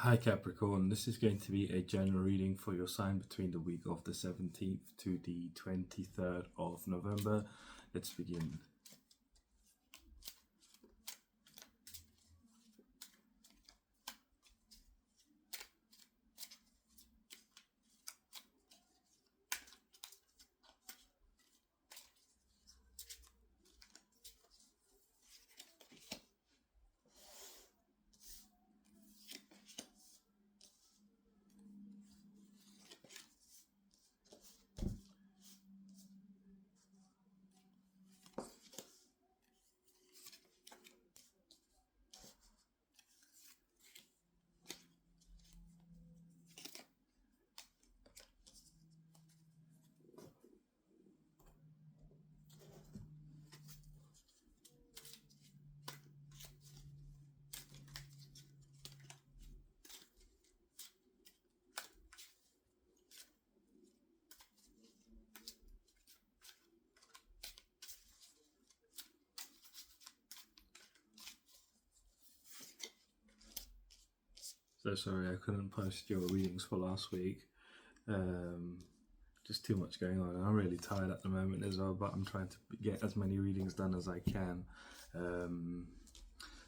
Hi Capricorn, this is going to be a general reading for your sign between the week of the 17th to the 23rd of November. Let's begin. So sorry I couldn't post your readings for last week. Just too much going on. I'm really tired at the moment as well, but I'm trying to get as many readings done as I can.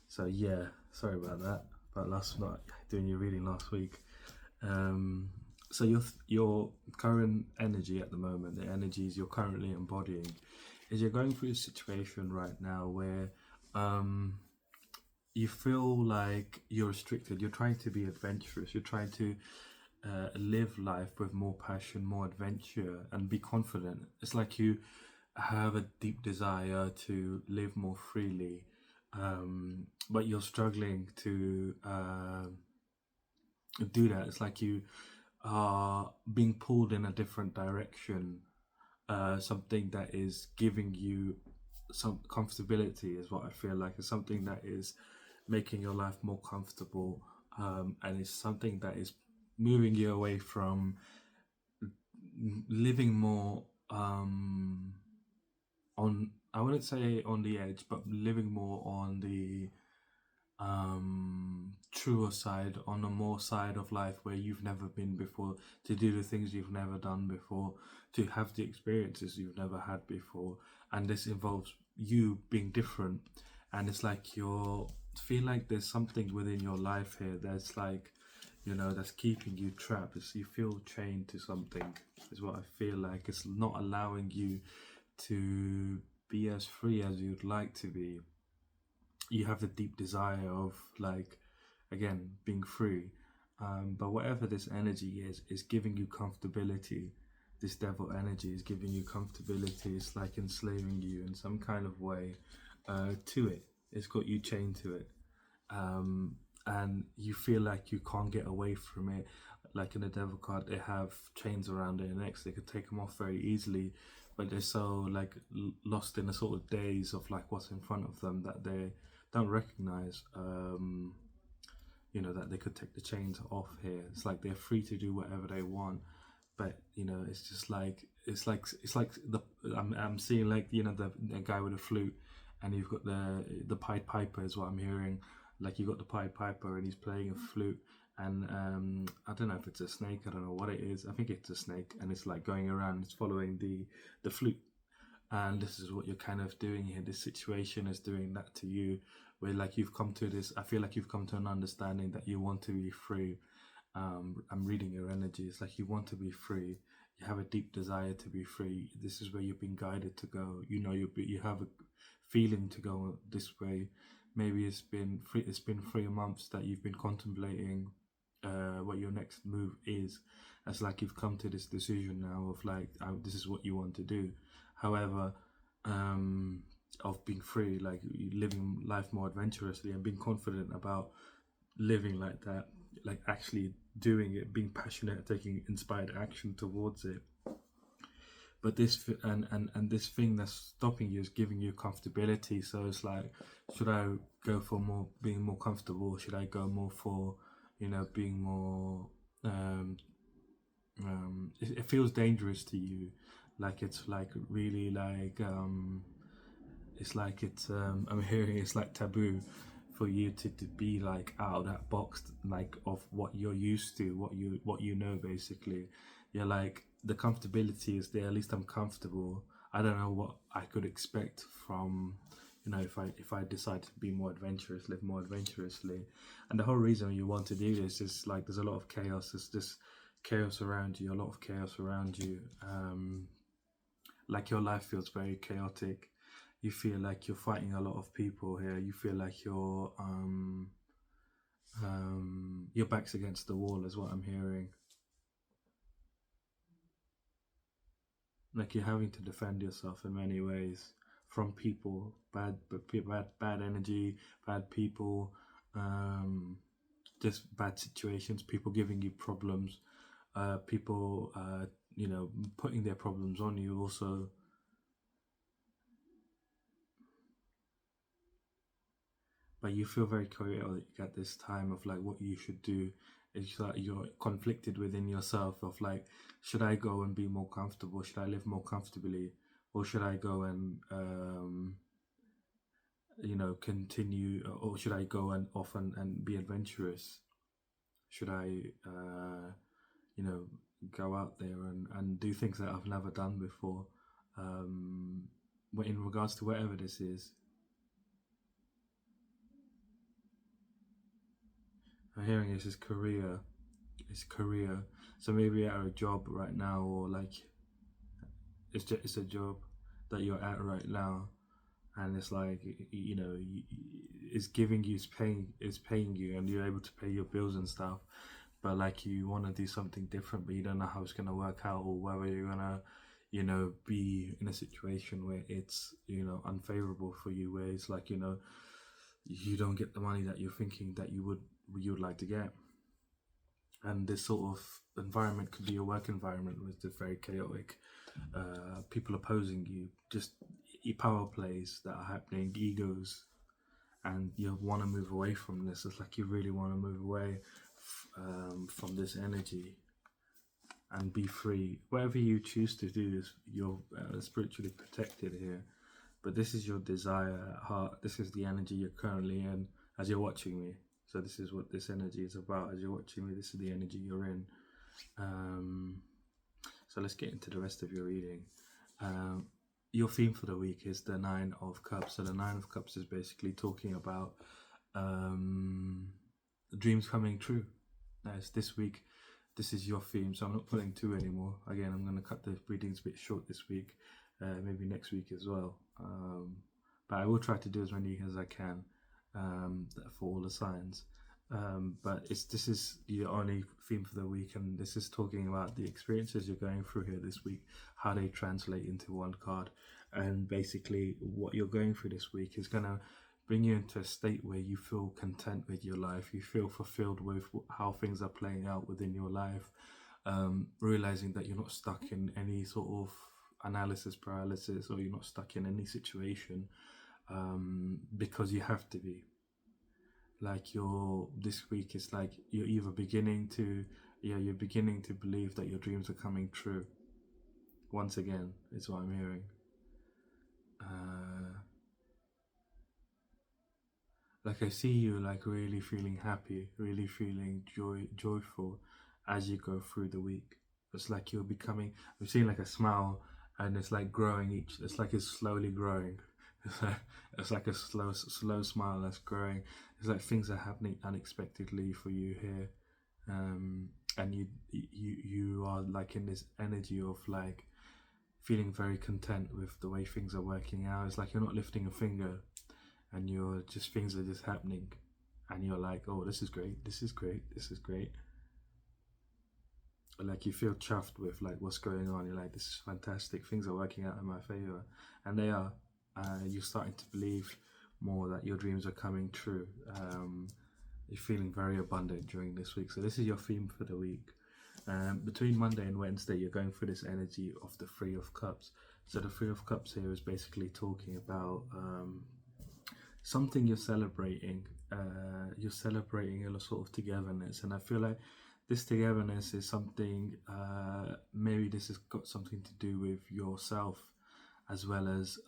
So yeah, sorry about that. But not doing your reading last week. So your current energy at the moment, the energies you're currently embodying, is you're going through a situation right now where you feel like you're restricted. You're trying to be adventurous. You're trying to live life with more passion, more adventure, and be confident. It's like you have a deep desire to live more freely, but you're struggling to do that. It's like you are being pulled in a different direction. Something that is giving you some comfortability is what I feel like. It's something that is making your life more comfortable, and it's something that is moving you away from living more on, I wouldn't say on the edge, but living more on the truer side, on a more side of life where you've never been before, to do the things you've never done before, to have the experiences you've never had before. And this involves you being different, and it's like you're feel like there's something within your life here that's like, that's keeping you trapped. It's, you feel chained to something, is what I feel like. It's not allowing you to be as free as you'd like to be. You have the deep desire of, like, again, being free, but whatever this energy is giving you comfortability. This devil energy is giving you comfortability. It's like enslaving you in some kind of way to it. It's got you chained to it, and you feel like you can't get away from it. Like in the devil card, they have chains around their necks. They could take them off very easily, but they're so like lost in a sort of daze of like what's in front of them that they don't recognize, that they could take the chains off here. It's like they're free to do whatever they want, but it's just like it's like the I'm seeing, like, the guy with a flute, and you've got the Pied Piper is what I'm hearing. Like, you got the Pied Piper and he's playing a flute, and I don't know if it's a snake. I don't know what it is. I think it's a snake, and it's like going around. It's following the flute. And this is what you're kind of doing here. This situation is doing that to you, where like you've come to this, I feel like you've come to an understanding that you want to be free. I'm reading your energy. It's like you want to be free. You have a deep desire to be free. This is where you've been guided to go. You have a feeling to go this way. Maybe it's been 3 months that you've been contemplating what your next move is. It's like you've come to this decision now of like, this is what you want to do. However, of being free, like living life more adventurously and being confident about living like that, like actually doing it, being passionate, taking inspired action towards it. But and this thing that's stopping you is giving you comfortability. So it's like, should I go for being more comfortable? Should I go more for, being more it feels dangerous to you, like it's like really like it's like it's I'm hearing it's like taboo for you to be like out of that box, like of what you're used to, what you know basically. You're like, the comfortability is there, at least I'm comfortable. I don't know what I could expect from, if I decide to be more adventurous, live more adventurously. And the whole reason you want to do this is like there's a lot of chaos. There's this chaos around you, a lot of chaos around you. Like your life feels very chaotic. You feel like you're fighting a lot of people here. You feel like your back's against the wall, is what I'm hearing. Like you're having to defend yourself in many ways from people, bad energy, bad people, um, just bad situations, people giving you problems, people, putting their problems on you also. But you feel very chaotic at this time of like what you should do. It's like you're conflicted within yourself of like, should I go and be more comfortable? Should I live more comfortably? Or should I go and continue, or should I go and off and be adventurous? Should I you know go out there and do things that I've never done before? Um in regards to whatever this is, I'm hearing this is career. It's career. So maybe you're at a job right now, or like it's a job that you're at right now, and it's like it's giving you, it's paying you, and you're able to pay your bills and stuff. But like you want to do something different, but you don't know how it's gonna work out, or whether you're gonna be in a situation where it's unfavorable for you, where it's like you don't get the money that you're thinking that you would like to get. And this sort of environment could be a work environment with the very chaotic, people opposing you, just power plays that are happening, egos, and you want to move away from this. It's like you really want to move away from this energy and be free. Whatever you choose to do is you're spiritually protected here. But this is your desire at heart. This is the energy you're currently in as you're watching me. So this is what this energy is about. As you're watching me, this is the energy you're in. Um, so let's get into the rest of your reading. Your theme for the week is the Nine of Cups. So the Nine of Cups is basically talking about dreams coming true. Nice. This week, this is your theme. So I'm not putting two anymore. Again, I'm going to cut the readings a bit short this week. Maybe next week as well. But I will try to do as many as I can for all the signs. But this is the only theme for the week, and this is talking about the experiences you're going through here this week, how they translate into one card, and basically what you're going through this week is gonna bring you into a state where you feel content with your life, you feel fulfilled with how things are playing out within your life, realizing that you're not stuck in any sort of analysis paralysis, or you're not stuck in any situation because you have to be. Like this week is like you're either beginning to you're beginning to believe that your dreams are coming true once again, is what I'm hearing. Like I see you like really feeling happy, really feeling joyful as you go through the week. It's like you're becoming, I'm seeing like a smile, and it's like growing it's like it's slowly growing. It's like a slow smile that's growing. It's like things are happening unexpectedly for you here. And you are like in this energy of like feeling very content with the way things are working out. It's like you're not lifting a finger, and you're just, things are just happening, and you're like, oh, this is great, this is great, this is great. Like you feel chuffed with like what's going on. You're like, this is fantastic, things are working out in my favor, and they are. You're starting to believe more that your dreams are coming true. You're feeling very abundant during this week. So this is your theme for the week. Between Monday and Wednesday, you're going through this energy of the Three of Cups. So the Three of Cups here is basically talking about something you're celebrating. You're celebrating a sort of togetherness, and I feel like this togetherness is something. Maybe this has got something to do with yourself, as well as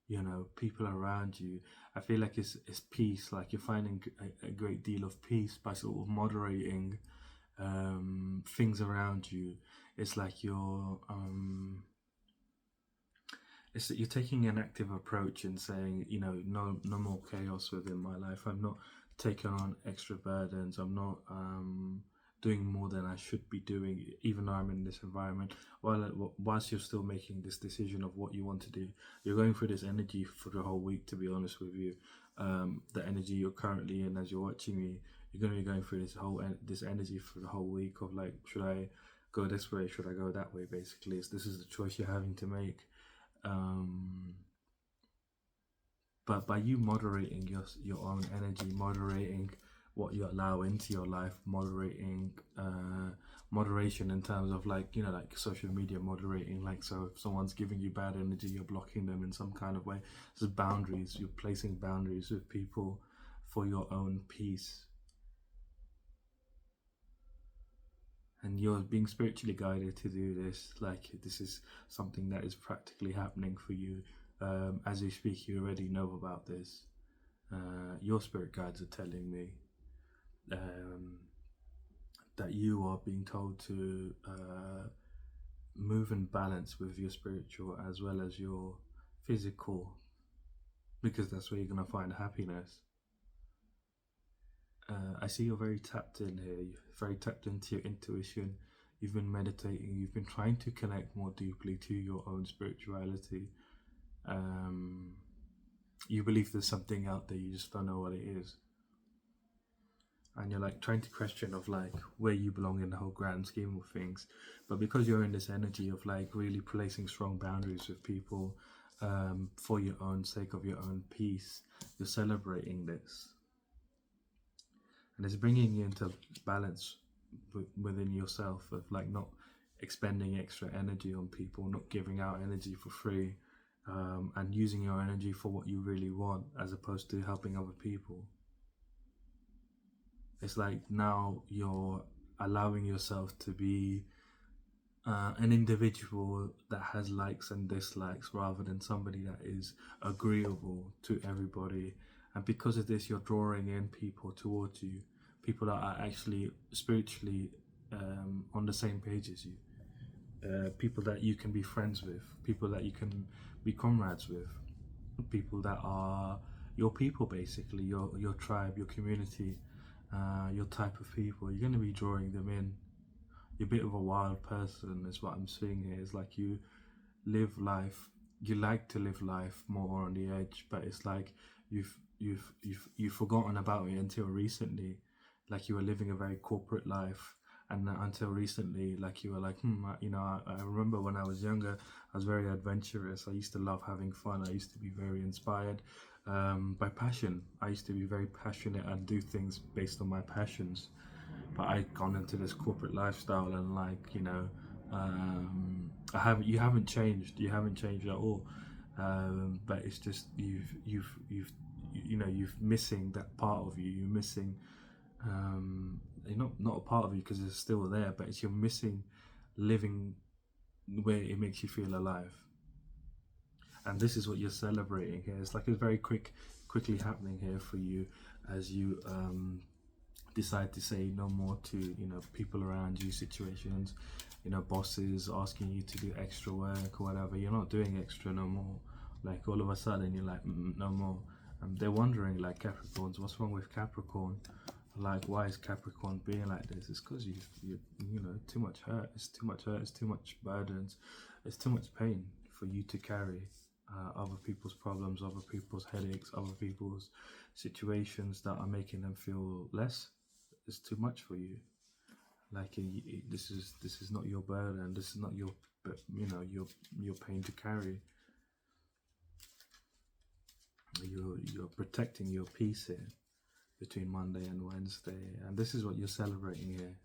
you know, people around you. I feel like it's peace. Like you're finding a great deal of peace by sort of moderating things around you. It's like it's that you're taking an active approach and saying, you know, no more chaos within my life. I'm not taking on extra burdens. I'm not doing more than I should be doing, even though I'm in this environment. Whilst you're still making this decision of what you want to do, you're going through this energy for the whole week. To be honest with you, the energy you're currently in as you're watching me, you're going to be going through this energy for the whole week of like, should I go this way? Should I go that way? Basically, this is the choice you're having to make. um, but by you moderating your own energy, moderating what you allow into your life, moderating moderation in terms of like, you know, like social media moderating, like, so if someone's giving you bad energy, you're blocking them in some kind of way. There's boundaries, you're placing boundaries with people for your own peace, and you're being spiritually guided to do this. Like, this is something that is practically happening for you. As we speak, you already know about this. Your spirit guides are telling me um, that you are being told to move in balance with your spiritual as well as your physical, because that's where you're going to find happiness. I see you're very tapped in here. You're very tapped into your intuition. You've been meditating. You've been trying to connect more deeply to your own spirituality. Um, you believe there's something out there. You just don't know what it is, and you're like trying to question of like where you belong in the whole grand scheme of things. But because you're in this energy of like really placing strong boundaries with people, for your own sake of your own peace, you're celebrating this, and it's bringing you into balance within yourself of like not expending extra energy on people, not giving out energy for free, and using your energy for what you really want as opposed to helping other people. It's like now you're allowing yourself to be an individual that has likes and dislikes rather than somebody that is agreeable to everybody. And because of this, you're drawing in people towards you, people that are actually spiritually on the same page as you, people that you can be friends with, people that you can be comrades with, people that are your people, basically, your tribe, your community, your type of people. You're going to be drawing them in. You're a bit of a wild person, is what I'm seeing here. It's like you live life, you like to live life more on the edge, but it's like you've forgotten about it until recently. Like you were living a very corporate life, and until recently, like you were like, you know, I remember when I was younger, I was very adventurous. I used to love having fun. I used to be very inspired by passion. I used to be very passionate and do things based on my passions. But I've gone into this corporate lifestyle, and like, you know, you haven't changed. You haven't changed at all. But it's just you know, you've missing that part of you. You're missing not a part of you because it's still there, but it's you're missing living where it makes you feel alive. And this is what you're celebrating here. It's like it's very quickly happening here for you as you decide to say no more to, you know, people around you, situations, you know, bosses asking you to do extra work or whatever. You're not doing extra no more. Like all of a sudden you're like, no more. They're wondering, like, Capricorns, what's wrong with Capricorn? Like, why is Capricorn being like this? It's because you know, too much hurt. It's too much hurt. It's too much burdens. It's too much pain for you to carry. Other people's problems, other people's headaches, other people's situations that are making them feel less. It's too much for you. Like, this is not your burden. This is not your, you know, your pain to carry. You're protecting your peace here between Monday and Wednesday, and this is what you're celebrating here.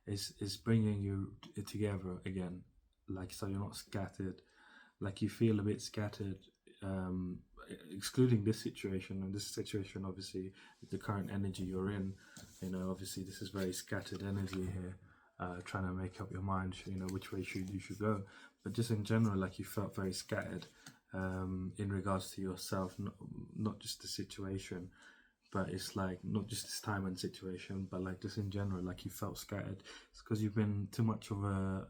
Is bringing you together again, like, so you're not scattered. Like, you feel a bit scattered, excluding this situation, and this situation, obviously, the current energy you're in, you know, obviously this is very scattered energy here, trying to make up your mind, you know, which way you should go. But just in general, like, you felt very scattered, in regards to yourself, not just the situation, but it's like not just this time and situation, but like just in general, like you felt scattered. It's because you've been too much of a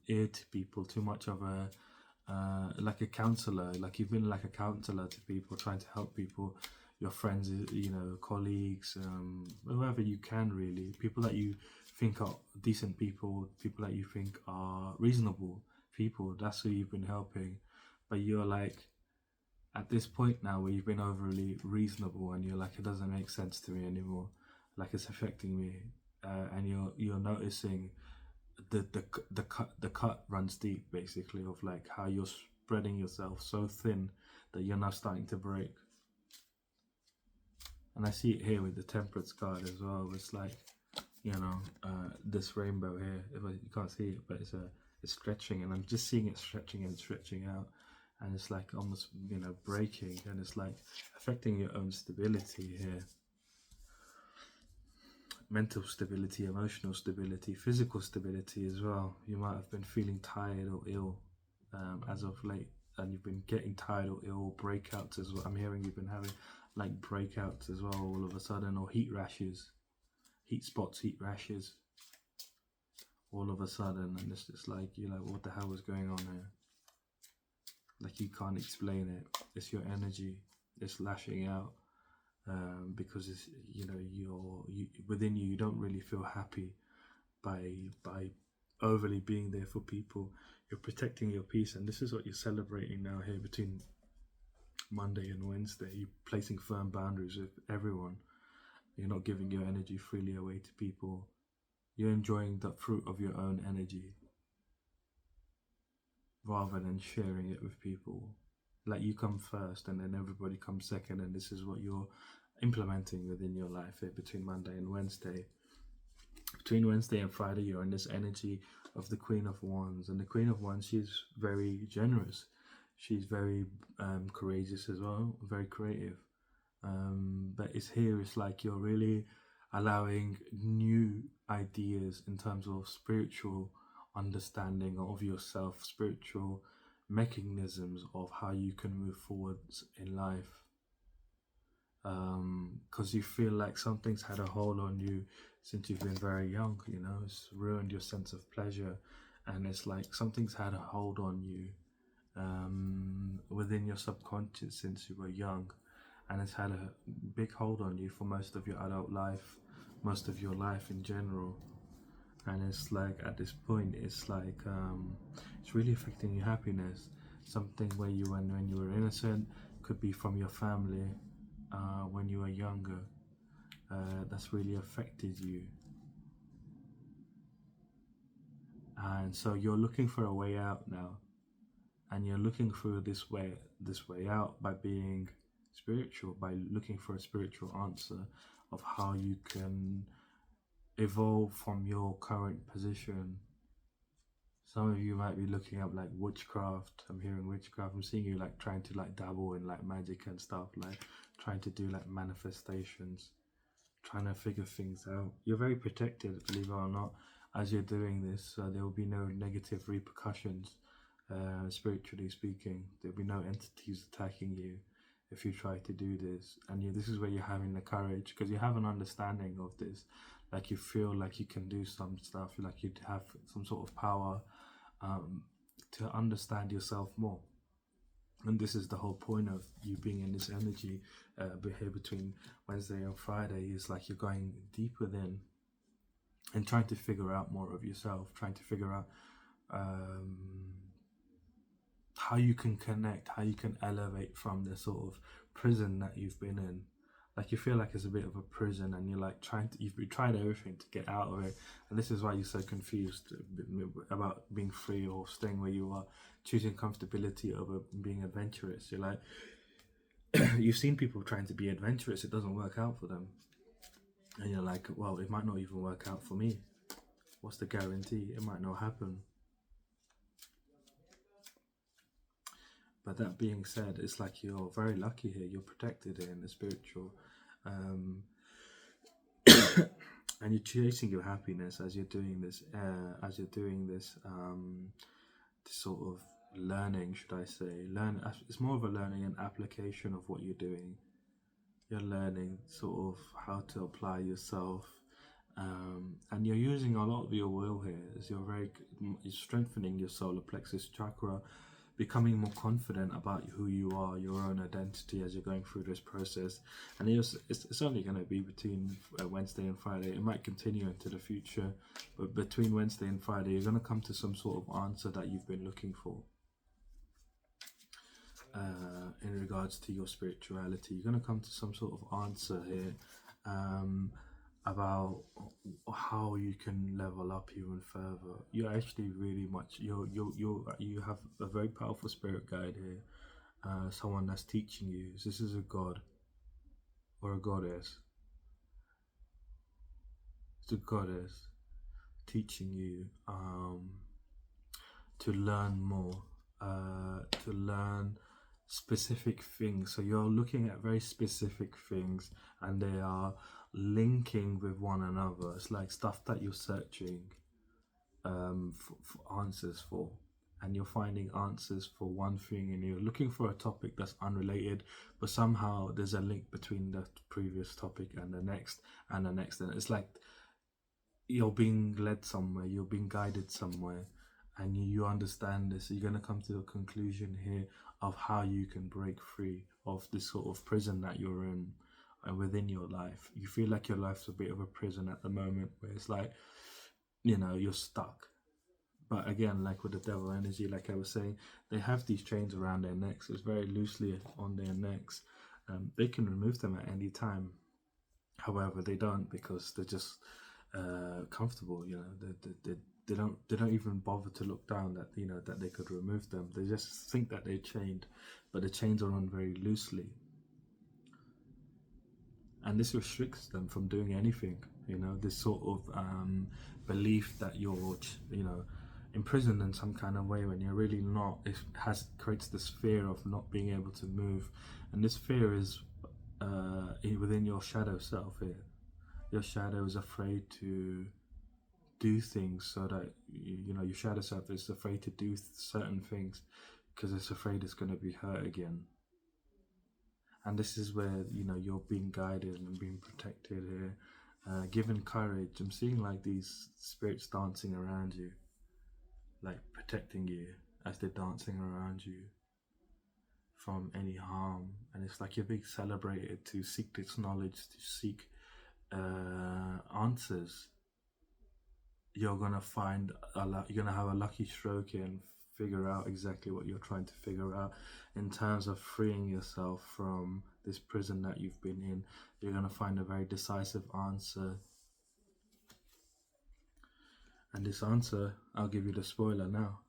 ear to people, too much of a like a counselor. Like you've been like a counselor to people, trying to help people, your friends, colleagues, whoever you can, really, people that you think are decent people, people that you think are reasonable people. That's who you've been helping, but you're like at this point now where you've been overly reasonable and you're like, it doesn't make sense to me anymore, like it's affecting me, and you're noticing the cut runs deep, basically, of like how you're spreading yourself so thin that you're now starting to break. And I see it here with the Temperance card as well. It's like, this rainbow here, you can't see it, but it's stretching, and I'm just seeing it stretching and stretching out, and it's like almost breaking, and it's like affecting your own stability here, mental stability, emotional stability, physical stability as well. You might have been feeling tired or ill as of late, and you've been getting tired or ill, breakouts as well. I'm hearing you've been having like breakouts as well all of a sudden, or heat rashes, heat spots, heat rashes all of a sudden, and it's just like, you're like, what the hell is going on here? Like you can't explain it. It's your energy, it's lashing out, because it's, within you don't really feel happy by overly being there for people. You're protecting your peace, and this is what you're celebrating now here between Monday and Wednesday. You're placing firm boundaries with everyone. You're not giving your energy freely away to people. You're enjoying the fruit of your own energy rather than sharing it with people. Like you come first and then everybody comes second, and this is what you're implementing within your life here between Monday and Wednesday. Between Wednesday and Friday, you're in this energy of the Queen of Wands, and the Queen of Wands, she's very generous. She's very courageous as well, very creative. But it's like you're really allowing new ideas in terms of spiritual understanding of yourself, spiritual mechanisms of how you can move forwards in life. Because you feel like something's had a hold on you since you've been very young, it's ruined your sense of pleasure, and it's like something's had a hold on you within your subconscious since you were young, and it's had a big hold on you for most of your adult life, most of your life in general. And it's like at this point, it's like it's really affecting your happiness. Something where when you were innocent, could be from your family, when you were younger, that's really affected you. And so you're looking for a way out now, and you're looking through this way out by being spiritual, by looking for a spiritual answer of how you can evolve from your current position. Some of you might be looking up like witchcraft. I'm hearing witchcraft. I'm seeing you like trying to like dabble in like magic and stuff, like trying to do like manifestations, trying to figure things out. You're very protected, believe it or not, as you're doing this. There will be no negative repercussions, spiritually speaking. There'll be no entities attacking you if you try to do this. And this is where you're having the courage, because you have an understanding of this. Like you feel like you can do some stuff, like you'd have some sort of power to understand yourself more. And this is the whole point of you being in this energy here between Wednesday and Friday, is like you're going deep within and trying to figure out more of yourself, trying to figure out how you can connect, how you can elevate from the sort of prison that you've been in. Like you feel like it's a bit of a prison, and you're like you've tried everything to get out of it, and this is why you're so confused about being free or staying where you are, choosing comfortability over being adventurous. You're like, you've seen people trying to be adventurous, it doesn't work out for them, and you're like, well, it might not even work out for me. What's the guarantee? It might not happen. But that being said, it's like you're very lucky here. You're protected here in the spiritual, and you're chasing your happiness as you're doing this. This sort of learning, should I say. It's more of a learning and application of what you're doing. You're learning sort of how to apply yourself, and you're using a lot of your will here as you're strengthening your solar plexus chakra, becoming more confident about who you are, your own identity as you're going through this process. And it's only going to be between Wednesday and Friday. It might continue into the future, but between Wednesday and Friday you're going to come to some sort of answer that you've been looking for. In regards to your spirituality, you're going to come to some sort of answer here, about how you can level up even further. You're actually really much you have a very powerful spirit guide here, someone that's teaching you. This is a god or a goddess. It's a goddess teaching you to learn more, to learn specific things. So you're looking at very specific things, and they are linking with one another. It's like stuff that you're searching for answers for, and you're finding answers for one thing, and you're looking for a topic that's unrelated, but somehow there's a link between the previous topic and the next and the next, and it's like you're being led somewhere, you're being guided somewhere, and you understand this. You're going to come to a conclusion here of how you can break free of this sort of prison that you're in, and within your life. You feel like your life's a bit of a prison at the moment, where it's like, you're stuck. But again, like with the devil energy, like I was saying, they have these chains around their necks. It's very loosely on their necks. They can remove them at any time. However, they don't, because they're just comfortable. They don't even bother to look down that they could remove them. They just think that they're chained, but the chains are on very loosely, and this restricts them from doing anything. This sort of belief that you're imprisoned in some kind of way when you're really not. It creates this fear of not being able to move, and this fear is within your shadow self here. Your shadow is afraid to do things, so that your shadow self is afraid to do certain things because it's afraid it's going to be hurt again. And this is where you're being guided and being protected here, given courage. I'm seeing like these spirits dancing around you, like protecting you as they're dancing around you from any harm. And it's like you're being celebrated to seek this knowledge, to seek answers. You're gonna find you're gonna have a lucky stroke and figure out exactly what you're trying to figure out in terms of freeing yourself from this prison that you've been in. You're gonna find a very decisive answer, and this answer, I'll give you the spoiler now,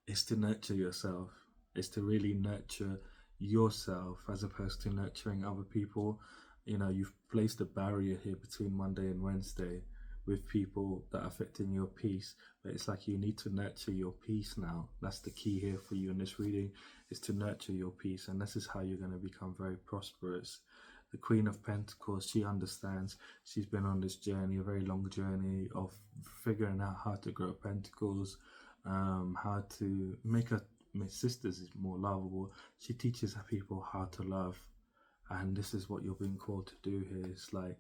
is to nurture yourself. Is to really nurture yourself as opposed to nurturing other people. You've placed a barrier here between Monday and Wednesday with people that are affecting your peace, but it's like you need to nurture your peace now. That's the key here for you in this reading, is to nurture your peace, and this is how you're going to become very prosperous. The Queen of Pentacles, she understands. She's been on this journey, a very long journey of figuring out how to grow pentacles, how to make her sisters is more lovable. She teaches people how to love, and this is what you're being called to do here. It's like,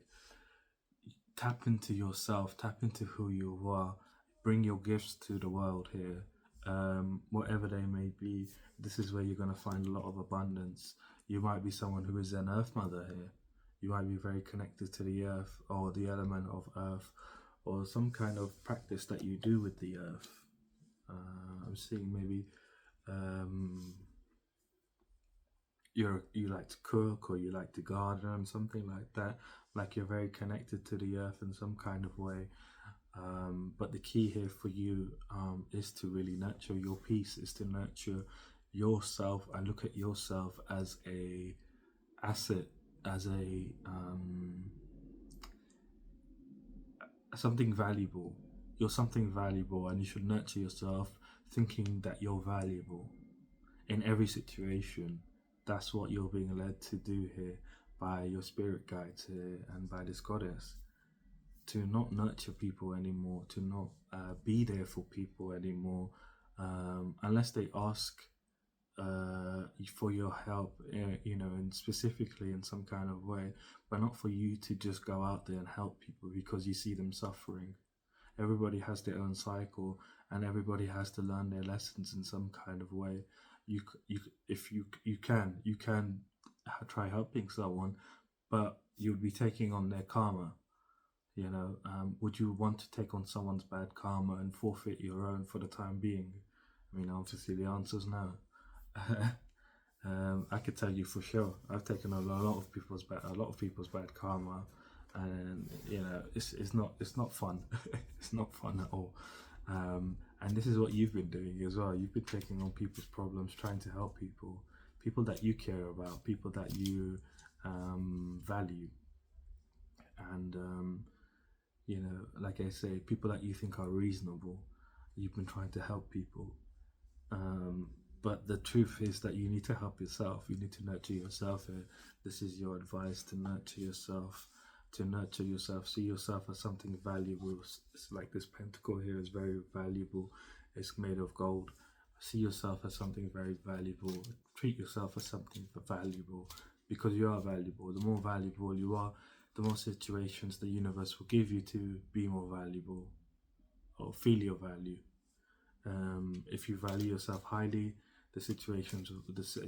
tap into yourself, tap into who you are, bring your gifts to the world here, whatever they may be. This is where you're going to find a lot of abundance. You might be someone who is an earth mother here. You might be very connected to the earth, or the element of earth, or some kind of practice that you do with the earth. I'm seeing maybe you like to cook, or you like to garden, something like that. Like you're very connected to the earth in some kind of way. But the key here for you is to really nurture your peace, is to nurture yourself and look at yourself as a asset, as a something valuable. You're something valuable, and you should nurture yourself thinking that you're valuable in every situation. That's what you're being led to do here by your spirit guides here and by this goddess. To not nurture people anymore, to not be there for people anymore, unless they ask for your help, and specifically in some kind of way, but not for you to just go out there and help people because you see them suffering. Everybody has their own cycle, and everybody has to learn their lessons in some kind of way. If you can try helping someone, but you'd be taking on their karma. Would you want to take on someone's bad karma and forfeit your own for the time being? I mean, obviously the answer is no. I could tell you for sure. I've taken on a lot of people's bad karma, and it's not fun. It's not fun at all. And this is what you've been doing as well. You've been taking on people's problems, trying to help people that you care about, people that you value, and like I say, people that you think are reasonable. You've been trying to help people. Um, but the truth is that you need to help yourself. You need to nurture yourself. This is your advice, to nurture yourself. To nurture yourself. See yourself as something valuable. It's like this pentacle here is very valuable. It's made of gold. See yourself as something very valuable. Treat yourself as something valuable, because you are valuable. The more valuable you are, the more situations the universe will give you to be more valuable or feel your value. If you value yourself highly, the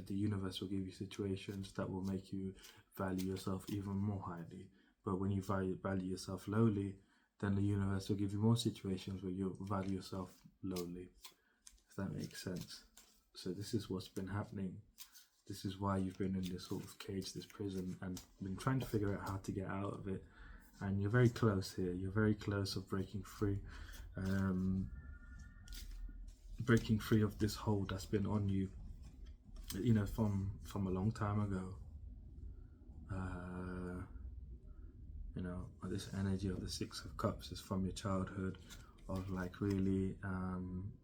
universe will give you situations that will make you value yourself even more highly. But when you value yourself lowly, then the universe will give you more situations where you value yourself lowly, if that makes sense. So this is what's been happening. This is why you've been in this sort of cage, this prison, and been trying to figure out how to get out of it. And you're very close here. You're very close of breaking free. Breaking free of this hold that's been on you, from a long time ago. This energy of the Six of Cups is from your childhood, of like really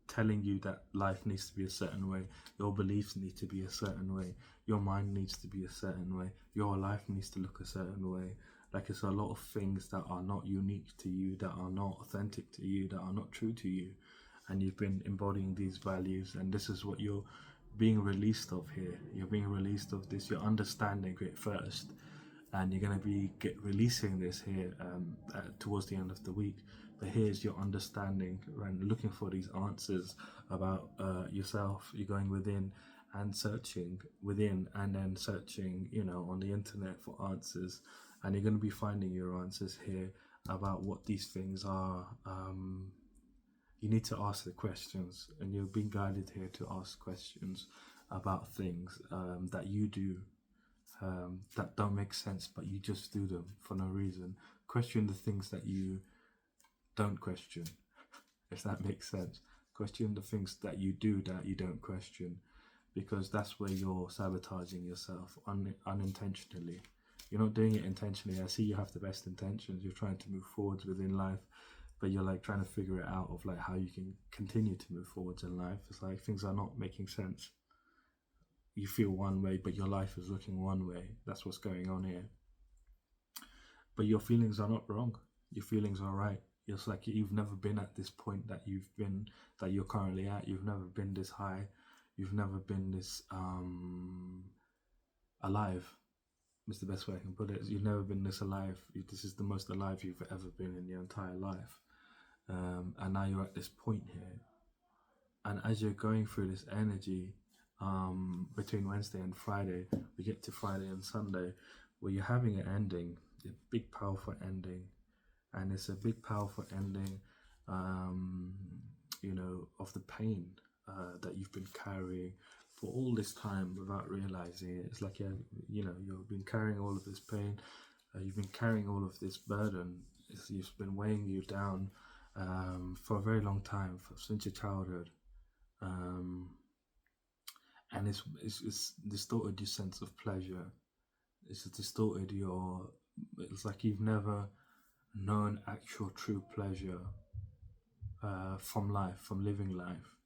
telling you that life needs to be a certain way, your beliefs need to be a certain way, your mind needs to be a certain way, your life needs to look a certain way. Like, it's a lot of things that are not unique to you, that are not authentic to you, that are not true to you, and you've been embodying these values, and this is what you're being released of here. You're being released of this. You're understanding it first, and you're going to be releasing this here towards the end of the week. But here's your understanding and looking for these answers about yourself. You're going within and searching within, and then searching on the internet for answers, and you're going to be finding your answers here about what these things are. You need to ask the questions, and you're being guided here to ask questions about things that you do that don't make sense, but you just do them for no reason. Question the things that you don't question, if that makes sense. Question the things that you do that you don't question, because that's where you're sabotaging yourself unintentionally. You're not doing it intentionally. I see you have the best intentions. You're trying to move forwards within life, but you're like trying to figure it out of like how you can continue to move forwards in life. It's like things are not making sense. You feel one way, but your life is looking one way. That's what's going on here. But your feelings are not wrong. Your feelings are right. It's like you've never been at this point that you're currently at. You've never been this high. You've never been this alive. It's the best way I can put it. You've never been this alive. This is the most alive you've ever been in your entire life. And now you're at this point here. And as you're going through this energy, between Wednesday and Friday, we get to Friday and Sunday, where you're having an ending, a big powerful ending, and it's a big powerful ending, of the pain that you've been carrying for all this time without realizing it. It's like you've been carrying all of this pain, you've been carrying all of this burden. It's been weighing you down for a very long time, since your childhood. And it's distorted your sense of pleasure. It's distorted it's like you've never known actual true pleasure from life, from living life,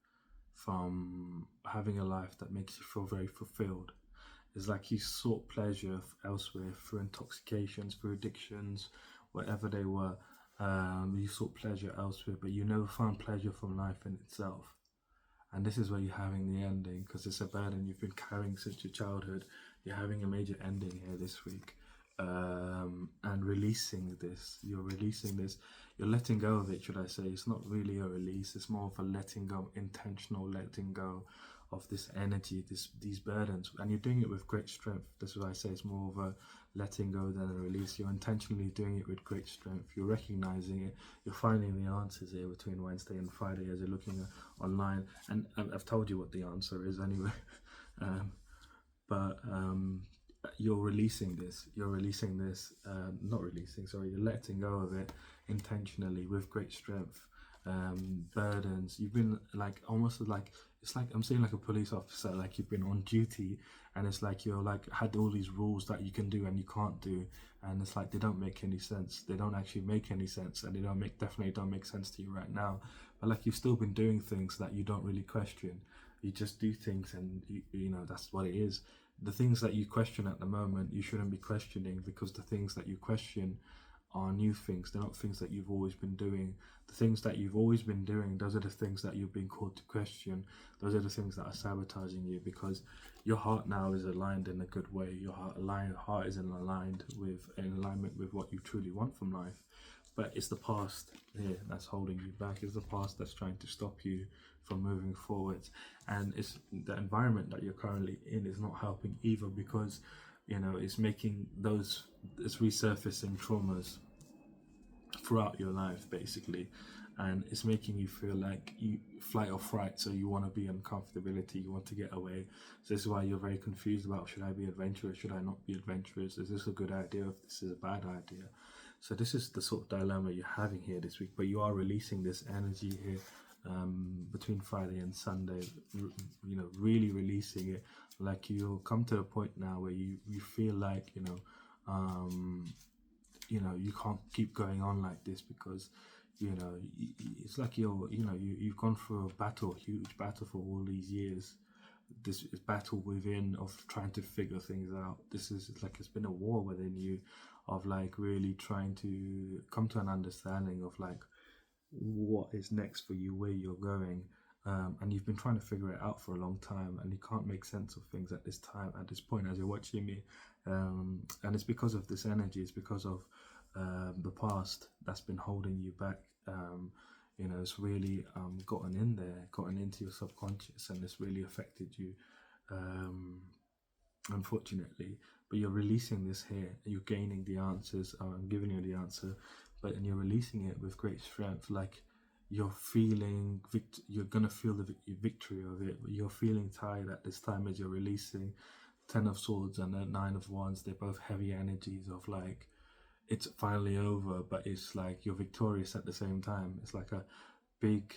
from having a life that makes you feel very fulfilled. It's like you sought pleasure elsewhere through intoxications, through addictions, whatever they were. You sought pleasure elsewhere, but you never found pleasure from life in itself. And this is where you're having the ending, because it's a burden you've been carrying since your childhood. You're having a major ending here this week. And releasing this, you're letting go of it, should I say. It's not really a release, it's more of a letting go, intentional letting go of this energy, these burdens, and you're doing it with great strength. This is why I say it's more of a letting go than a release. You're intentionally doing it with great strength. You're recognizing it. You're finding the answers here between Wednesday and Friday as you're looking online. And I've told you what the answer is anyway. but you're releasing this. Not releasing. Sorry, you're letting go of it intentionally with great strength. Burdens. You've been like almost like, it's like I'm saying like a police officer, like you've been on duty, and it's like you're like had all these rules that you can do and you can't do, and it's like they don't make any sense. They don't actually make any sense, and they definitely don't make sense to you right now. But like you've still been doing things that you don't really question. You just do things, and you know that's what it is. The things that you question at the moment, you shouldn't be questioning, because the things that you question are new things. They're not things that you've always been doing. The things that you've always been doing, those are the things that you've been called to question. Those are the things that are sabotaging you, because your heart now is aligned in a good way. Your heart is in alignment with what you truly want from life. But it's the past here that's holding you back. It's the past that's trying to stop you from moving forwards. And it's the environment that you're currently in is not helping either, because it's making it's resurfacing traumas throughout your life basically, and it's making you feel like you flight or fright. So you want to be in comfortability, you want to get away. So this is why you're very confused about, should I be adventurous, should I not be adventurous, is this a good idea, if this is a bad idea. So this is the sort of dilemma you're having here this week, but you are releasing this energy here between Friday and Sunday, really releasing it. Like you'll come to a point now where you feel like you can't keep going on like this, because it's like you've gone through a huge battle for all these years. This is battle within of trying to figure things out. This is like it's been a war within you of like really trying to come to an understanding of like what is next for you, where you're going. And you've been trying to figure it out for a long time, and you can't make sense of things at this point as you're watching me. And it's because of this energy, it's because of the past that's been holding you back. It's really gotten into your subconscious, and it's really affected you, unfortunately. But you're releasing this here, you're gaining the answers. I'm giving you the answer, and you're releasing it with great strength. Like you're feeling you're gonna feel the victory of it. But you're feeling tired at this time as you're releasing. 10 of Swords and the 9 of Wands, they're both heavy energies of like it's finally over, but it's like you're victorious at the same time. It's like a big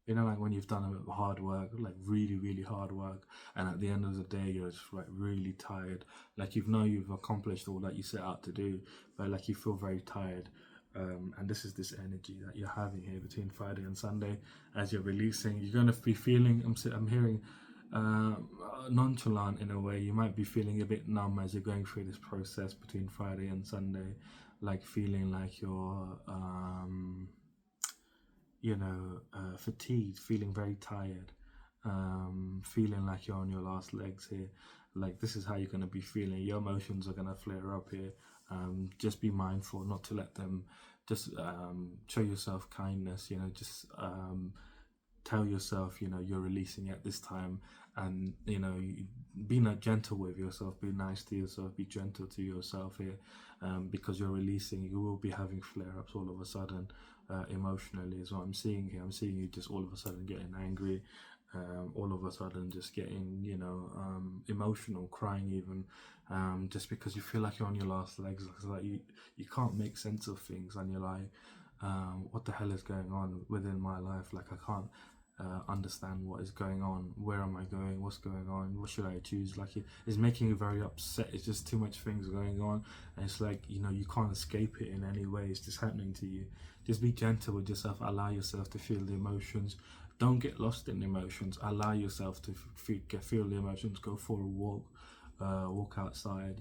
like when you've done a bit of hard work, like really really hard work, and at the end of the day you're just like really tired, like you've accomplished all that you set out to do, but like you feel very tired. And this is this energy that you're having here between Friday and Sunday as you're releasing. You're going to be feeling, I'm hearing nonchalant in a way. You might be feeling a bit numb as you're going through this process between Friday and Sunday, like feeling like you're fatigued, feeling very tired, feeling like you're on your last legs here. Like this is how you're going to be feeling. Your emotions are going to flare up here. Just be mindful not to let them. Just show yourself kindness, just tell yourself you're releasing at this time, and be not gentle with yourself, be nice to yourself, be gentle to yourself here, because you're releasing. You will be having flare-ups all of a sudden, emotionally is what I'm seeing here. I'm seeing you just all of a sudden getting angry, all of a sudden just getting emotional, crying even, just because you feel like you're on your last legs. It's like you can't make sense of things, and you're like, what the hell is going on within my life? Like I can't understand what is going on. Where am I going? What's going on? What should I choose? Like it's making you very upset. It's just too much things going on, and it's like you can't escape it in any way. It's just happening to you. Just be gentle with yourself. Allow yourself to feel the emotions. Don't get lost in the emotions. Allow yourself to feel the emotions. Go for a walk outside.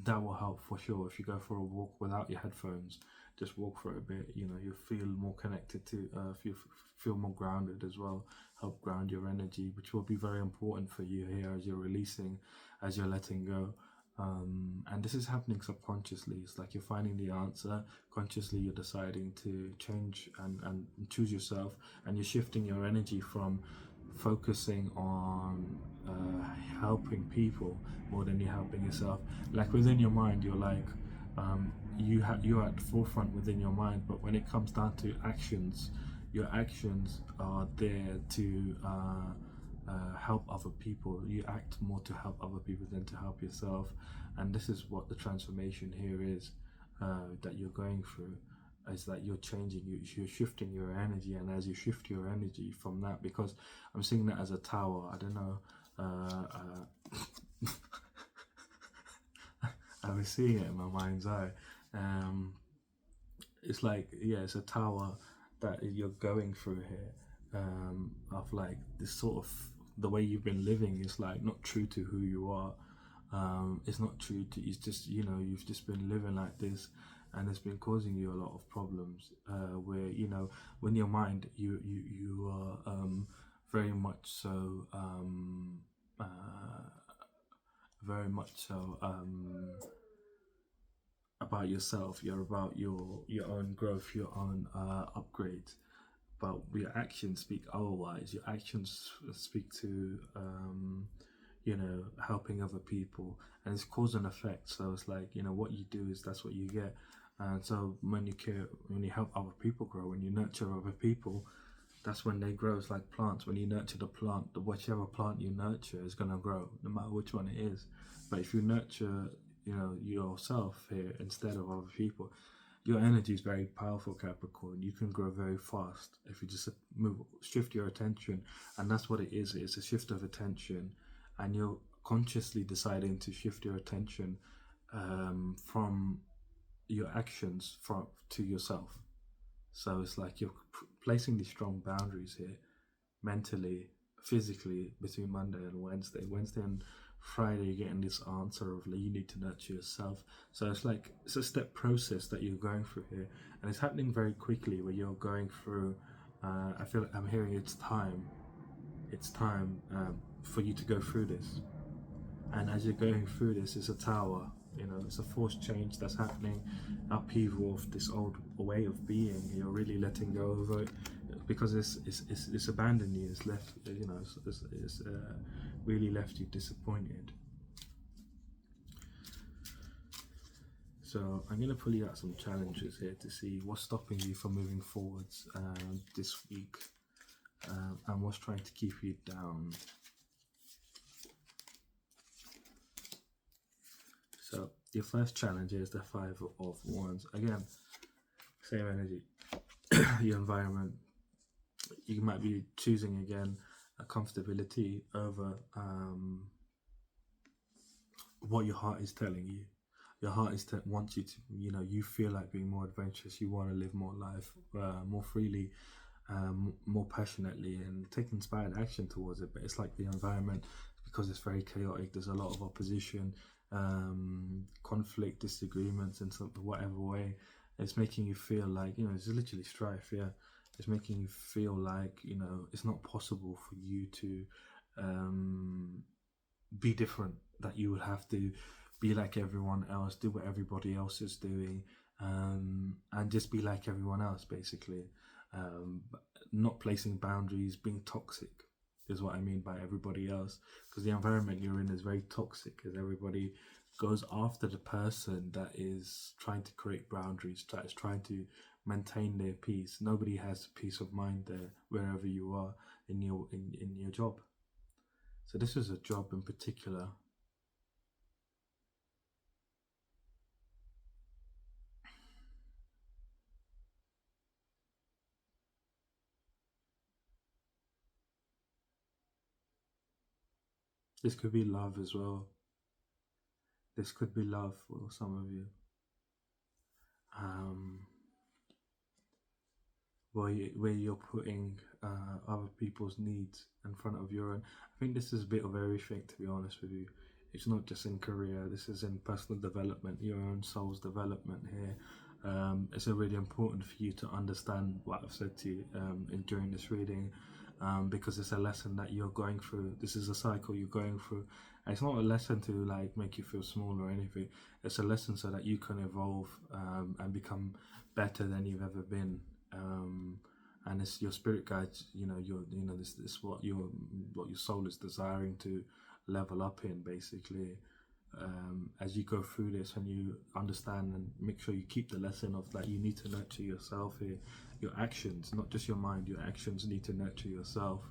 That will help for sure. If you go for a walk without your headphones, just walk for a bit. You know, you feel more connected to feel more grounded as well. Help ground your energy, which will be very important for you here as you're releasing, as you're letting go. And this is happening subconsciously. It's like you're finding the answer. Consciously, you're deciding to change and choose yourself, and you're shifting your energy from focusing on helping people more than you're helping yourself. Like within your mind, you're like, you're at the forefront within your mind, but when it comes down to actions, your actions are there to help other people. You act more to help other people than to help yourself, and this is what the transformation here is that you're going through. Is that you're changing, you're shifting your energy, and as you shift your energy from that, because I'm seeing that as a tower. I don't know. I was seeing it in my mind's eye. It's like, yeah, it's a tower that you're going through here, of like this sort of the way you've been living is like not true to who you are. It's not true to, it's just, you know, you've just been living like this, and it's been causing you a lot of problems, where, you know, when your mind, you are very much so uh, very much so about yourself. You're about your own growth, your own upgrade, but your actions speak otherwise. Your actions speak to you know, helping other people, and it's cause and effect. So it's like, you know, what you do is that's what you get. And so when you care, when you help other people grow, when you nurture other people, that's when they grow. It's like plants. When you nurture the plant, whichever plant you nurture is gonna grow, no matter which one it is. But if you nurture, you know, yourself here instead of other people, your energy is very powerful, Capricorn. You can grow very fast if you just shift your attention, and that's what it is. It's a shift of attention, and you're consciously deciding to shift your attention from your actions from to yourself. So it's like you're placing these strong boundaries here, mentally, physically, between Monday and Wednesday. Wednesday and Friday, you're getting this answer of like, you need to nurture yourself. So it's like it's a step process that you're going through here, and it's happening very quickly. Where you're going through, I feel like I'm hearing it's time. It's time for you to go through this. And as you're going through this, it's a tower. You know, it's a forced change that's happening, upheaval of this old way of being. You're really letting go of it because it's abandoned you. It's left, you know, it's really left you disappointed. So I'm going to pull you out some challenges here to see what's stopping you from moving forwards this week, and what's trying to keep you down. So your first challenge is the Five of Wands. Again, same energy. Your environment. You might be choosing again a comfortability over what your heart is telling you. Your heart is wants you to, you know, you feel like being more adventurous. You want to live more life, more freely, more passionately, and take inspired action towards it. But it's like the environment, because it's very chaotic. There's a lot of opposition, conflict, disagreements in some whatever way. It's making you feel like, you know, it's literally strife. Yeah, it's making you feel like, you know, it's not possible for you to be different. That you would have to be like everyone else, do what everybody else is doing, and just be like everyone else, basically. Not placing boundaries, being toxic is what I mean by everybody else, because the environment you're in is very toxic, as everybody goes after the person that is trying to create boundaries, that is trying to maintain their peace. Nobody has peace of mind there, wherever you are in your job. So this is a job in particular. This could be love as well. This could be love for some of you. Where you're putting other people's needs in front of your own. I think this is a bit of everything, to be honest with you. It's not just in career, this is in personal development, your own soul's development here. It's really important for you to understand what I've said to you during this reading, because it's a lesson that you're going through. This is a cycle you're going through. And it's not a lesson to like make you feel small or anything. It's a lesson so that you can evolve and become better than you've ever been. And it's your spirit guides. This what your soul is desiring to level up in, basically. As you go through this and you understand and make sure you keep the lesson of that you need to nurture yourself here. Your actions, not just your mind, your actions need to nurture yourself.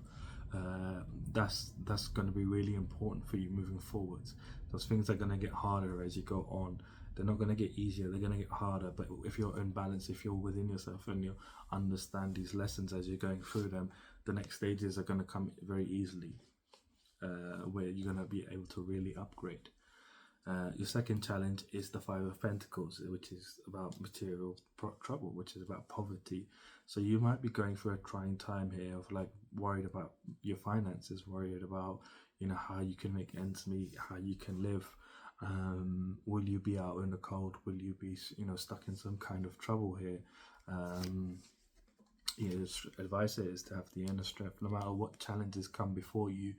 That's going to be really important for you moving forwards. Those things are going to get harder as you go on. They're not going to get easier, they're going to get harder. But if you're in balance, if you're within yourself and you understand these lessons as you're going through them, the next stages are going to come very easily, where you're going to be able to really upgrade. Your second challenge is the Five of Pentacles, which is about material trouble, which is about poverty. So you might be going through a trying time here of like worried about your finances, worried about how you can make ends meet, how you can live. Will you be out in the cold? Will you be stuck in some kind of trouble here? Advice here is to have the inner strength. No matter what challenges come before you,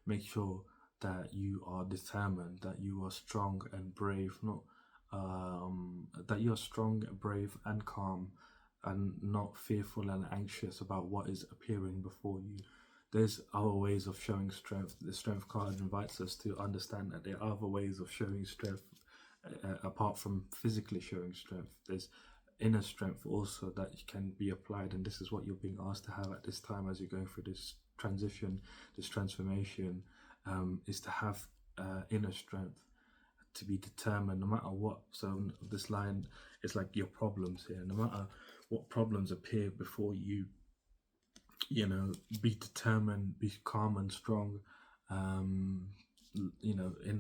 make sure that you are determined, that you are strong and brave, that you are strong, brave and calm, and not fearful and anxious about what is appearing before you. There's other ways of showing strength. The Strength card invites us to understand that there are other ways of showing strength apart from physically showing strength. There's inner strength also that can be applied, and this is what you're being asked to have at this time as you're going through this transition, this transformation. Is to have inner strength, to be determined no matter what. So this line is like your problems here. No matter what problems appear before you, be determined, be calm and strong. In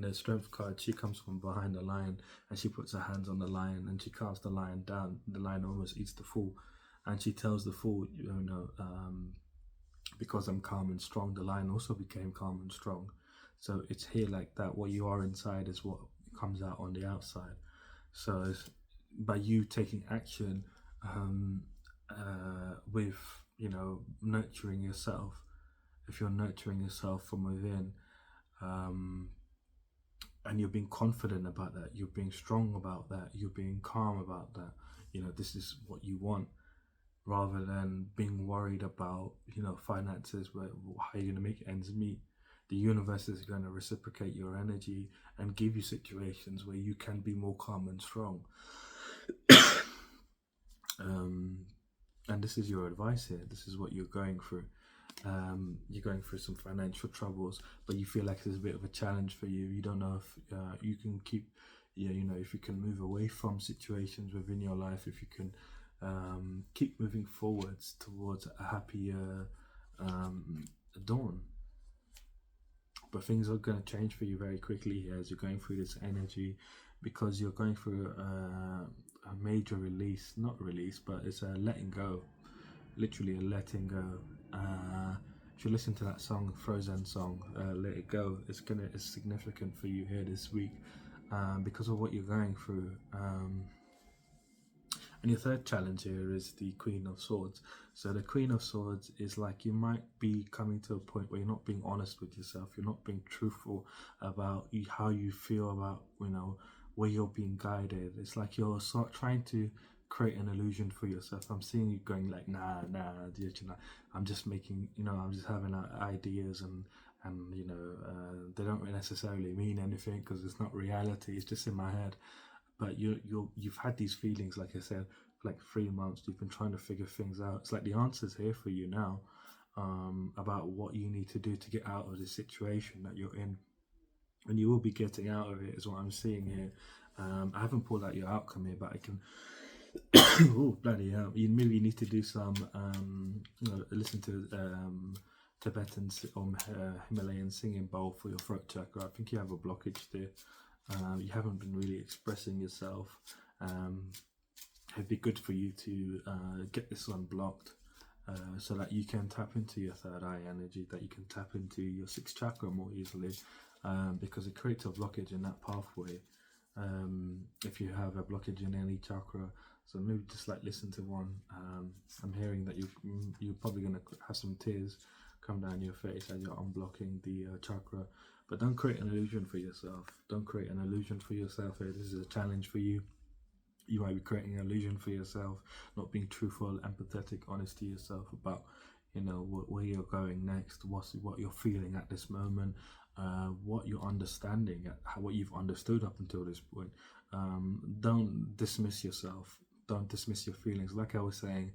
the Strength card, she comes from behind the lion and she puts her hands on the lion and she calms the lion down. The lion almost eats the fool, and she tells the fool, because I'm calm and strong, the lion also became calm and strong. So it's here like that. What you are inside is what comes out on the outside. So by you taking action with nurturing yourself, if you're nurturing yourself from within, and you're being confident about that, you're being strong about that, you're being calm about that, this is what you want, rather than being worried about finances, how you're going to make ends meet. The universe is going to reciprocate your energy and give you situations where you can be more calm and strong. And this is your advice here. This is what you're going through. You're going through some financial troubles, but you feel like it's a bit of a challenge for you. You don't know if you can keep, if you can move away from situations within your life, if you can keep moving forwards towards a happier dawn. But things are going to change for you very quickly here as you're going through this energy, because you're going through a major release, not release, but it's a letting go, literally a letting go. If you listen to that song, Frozen song, Let It Go, it's significant for you here this week because of what you're going through. And your third challenge here is the Queen of Swords. So the Queen of Swords is like you might be coming to a point where you're not being honest with yourself. You're not being truthful about how you feel about, where you're being guided. It's like you're trying to create an illusion for yourself. I'm seeing you going like, nah, I'm just making, I'm just having ideas and they don't necessarily mean anything because it's not reality. It's just in my head. But you've had these feelings, like I said, for like 3 months. You've been trying to figure things out. It's like the answer's here for you now, about what you need to do to get out of this situation that you're in. And you will be getting out of it, is what I'm seeing here. I haven't pulled out your outcome here, but I can. Oh, bloody hell! You maybe need to do some, listen to Tibetan or Himalayan singing bowl for your throat chakra. I think you have a blockage there. You haven't been really expressing yourself. It'd be good for you to get this one blocked, so that you can tap into your third eye energy, that you can tap into your sixth chakra more easily, because it creates a blockage in that pathway. if you have a blockage in any chakra. So maybe just like listen to one. I'm hearing that you're probably gonna have some tears come down your face as you're unblocking the chakra. But don't create an illusion for yourself. Don't create an illusion for yourself here. This is a challenge for you. You might be creating an illusion for yourself, not being truthful, empathetic, honest to yourself about, where you're going next, what you're feeling at this moment, what you're understanding, what you've understood up until this point. Don't dismiss yourself. Don't dismiss your feelings. Like I was saying,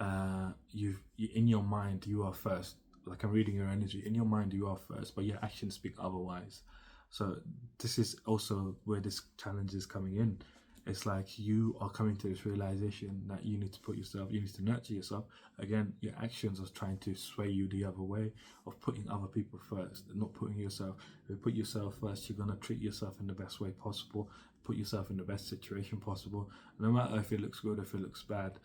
in your mind you are first. Like, I'm reading your energy. In your mind you are first, but your actions speak otherwise. So this is also where this challenge is coming in. It's like you are coming to this realization that you need to nurture yourself. Again, your actions are trying to sway you the other way of putting other people first, not putting yourself. If you put yourself first, you're going to treat yourself in the best way possible, put yourself in the best situation possible. No matter if it looks good or if it looks bad,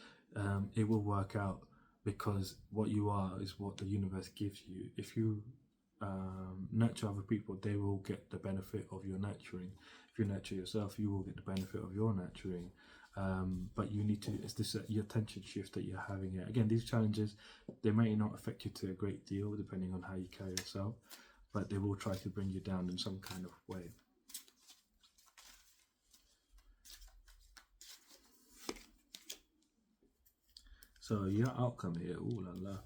it will work out, because what you are is what the universe gives you. If you nurture other people, they will get the benefit of your nurturing. If you nurture yourself, you will get the benefit of your nurturing. But you need to, it's this your attention shift that you're having here. Again, these challenges, they may not affect you to a great deal depending on how you carry yourself, but they will try to bring you down in some kind of way. So your outcome here, ooh la la.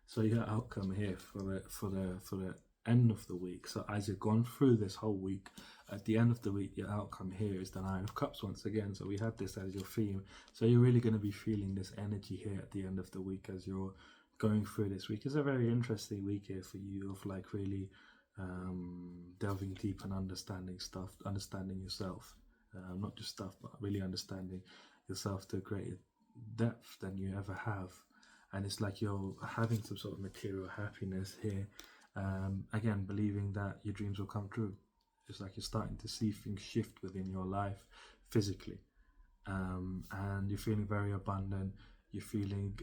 So your outcome here for the end of the week. So as you've gone through this whole week, at the end of the week, your outcome here is the Nine of Cups once again. So we had this as your theme. So you're really going to be feeling this energy here at the end of the week as you're going through this week. It's a very interesting week here for you of like really delving deep and understanding stuff, understanding yourself, not just stuff, but really understanding yourself to a greater depth than you ever have. And it's like you're having some sort of material happiness here. Again, believing that your dreams will come true. It's like you're starting to see things shift within your life physically. And you're feeling very abundant. You're feeling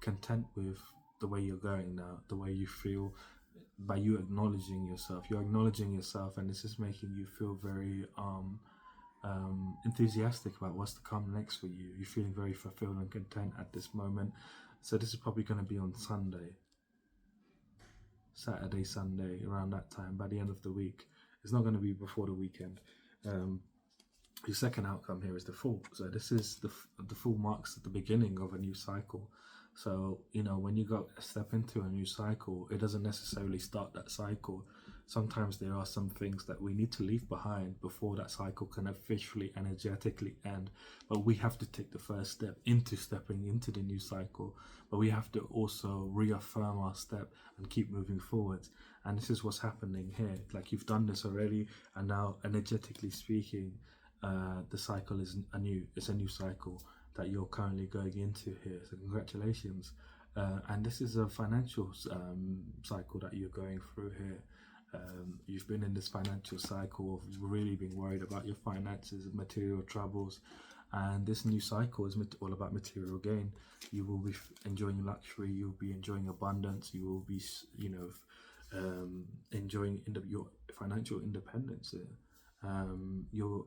content with the way you're going now, the way you feel by you acknowledging yourself. You're acknowledging yourself, and this is making you feel very enthusiastic about what's to come next for you. You're feeling very fulfilled and content at this moment. So this is probably going to be on Saturday, Sunday, around that time, by the end of the week. It's not going to be before the weekend. Your second outcome here is the Fool. So this is the Fool marks the beginning of a new cycle. So, when you step into a new cycle, it doesn't necessarily start that cycle. Sometimes there are some things that we need to leave behind before that cycle can officially, energetically end. But we have to take the first step into stepping into the new cycle. But we have to also reaffirm our step and keep moving forwards. And this is what's happening here. Like, you've done this already, and now, energetically speaking, the cycle is it's a new cycle that you're currently going into here. So congratulations. And this is a financial cycle that you're going through here. You've been in this financial cycle of really being worried about your finances, material troubles, and this new cycle is all about material gain. You will be enjoying luxury, you'll be enjoying abundance, you will be enjoying your financial independence. Your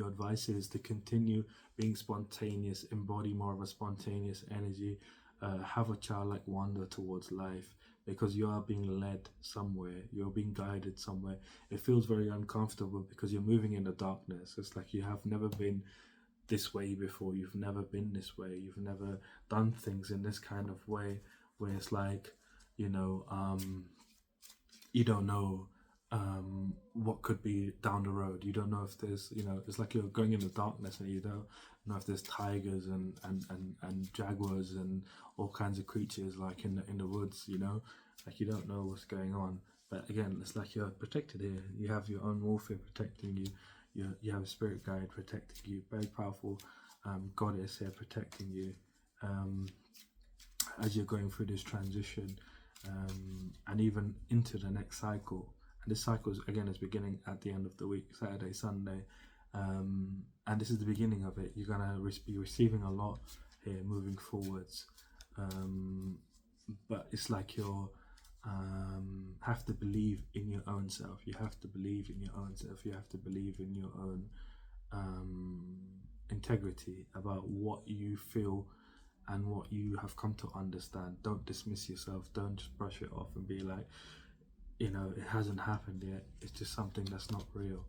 advice is to continue being spontaneous, embody more of a spontaneous energy, have a childlike wonder towards life, because you are being led somewhere, you're being guided somewhere. It feels very uncomfortable because you're moving in the darkness. It's like you have never been this way before, you've never been this way, you've never done things in this kind of way, where it's like, you don't know what could be down the road. You don't know if there's, it's like you're going in the darkness and you don't know if there's tigers and jaguars and all kinds of creatures like in the woods, like you don't know what's going on. But again, it's like you're protected here. You have your own warfare protecting you. You have a spirit guide protecting you, very powerful goddess here protecting you as you're going through this transition and even into the next cycle. And this cycle is beginning at the end of the week, Saturday, Sunday, and this is the beginning of it. You're gonna be receiving a lot here moving forwards, but it's like you're have to believe in your own self. You have to believe in your own self. You have to believe in your own um, integrity about what you feel and what you have come to understand. Don't dismiss yourself. Don't just brush it off and be like, it hasn't happened yet. It's just something that's not real.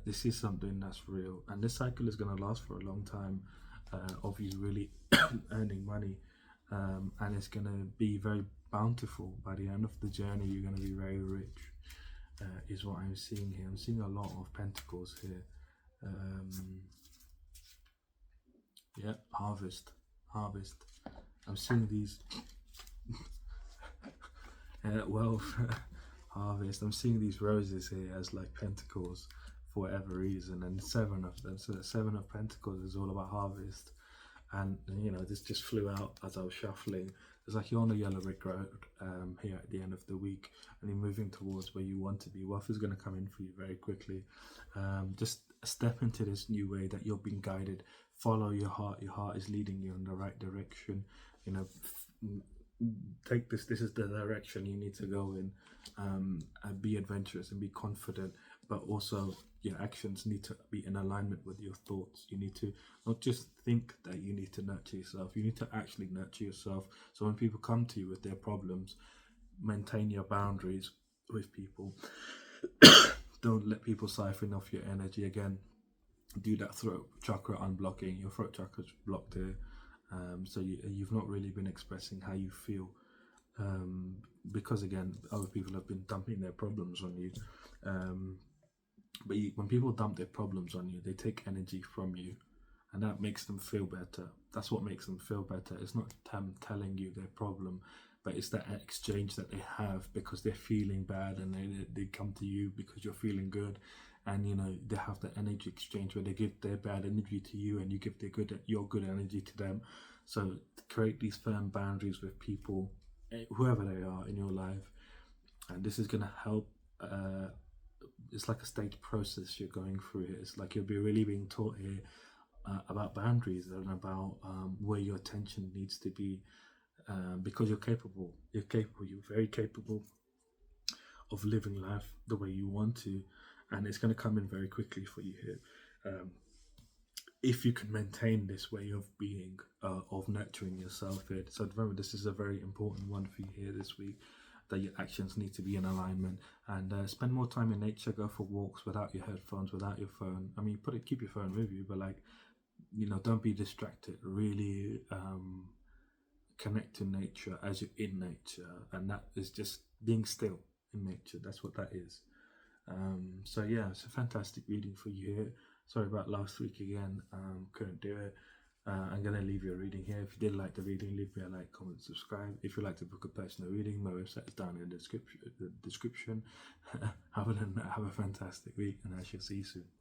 This is something that's real, and this cycle is going to last for a long time of you really earning money, and it's going to be very bountiful. By the end of the journey, you're going to be very rich. Is what I'm seeing here. I'm seeing a lot of pentacles here. Yeah, harvest. I'm seeing these wealth, harvest. I'm seeing these roses here as like pentacles for whatever reason, and seven of them. So the seven of pentacles is all about harvest. And this just flew out as I was shuffling. It's like you're on a yellow brick road here at the end of the week, and you're moving towards where you want to be. Wealth is going to come in for you very quickly. Just step into this new way that you're being guided. Follow your heart. Your heart is leading you in the right direction. Take this. This is the direction you need to go in. And be adventurous and be confident, but also your actions need to be in alignment with your thoughts. You need to not just think that you need to nurture yourself. You need to actually nurture yourself. So when people come to you with their problems, maintain your boundaries with people. Don't let people siphon off your energy. Again, do that throat chakra unblocking. Your throat chakra's blocked here. So you've not really been expressing how you feel. Because again, other people have been dumping their problems on you. But when people dump their problems on you, they take energy from you, and that makes them feel better. That's what makes them feel better. It's not them telling you their problem, but it's that exchange that they have because they're feeling bad, and they come to you because you're feeling good, and they have the energy exchange where they give their bad energy to you, and you give your good energy to them. So create these firm boundaries with people, whoever they are in your life, and this is going to help. It's like a stage process you're going through here. It's like you'll be really being taught here about boundaries and about where your attention needs to be, because you're capable. You're very capable of living life the way you want to, and it's going to come in very quickly for you here. If you can maintain this way of being, of nurturing yourself here. So remember, this is a very important one for you here this week, that your actions need to be in alignment, and spend more time in nature. Go for walks without your headphones, without your phone. I mean, keep your phone with you, but don't be distracted. Really connect to nature as you're in nature, and that is just being still in nature. That's what that is. So yeah, it's a fantastic reading for you here. Sorry about last week again, couldn't do it. I'm going to leave you a reading here. If you did like the reading, leave me a like, comment, subscribe. If you'd like to book a personal reading, my website is down in the description. Other than that, have a fantastic week, and I shall see you soon.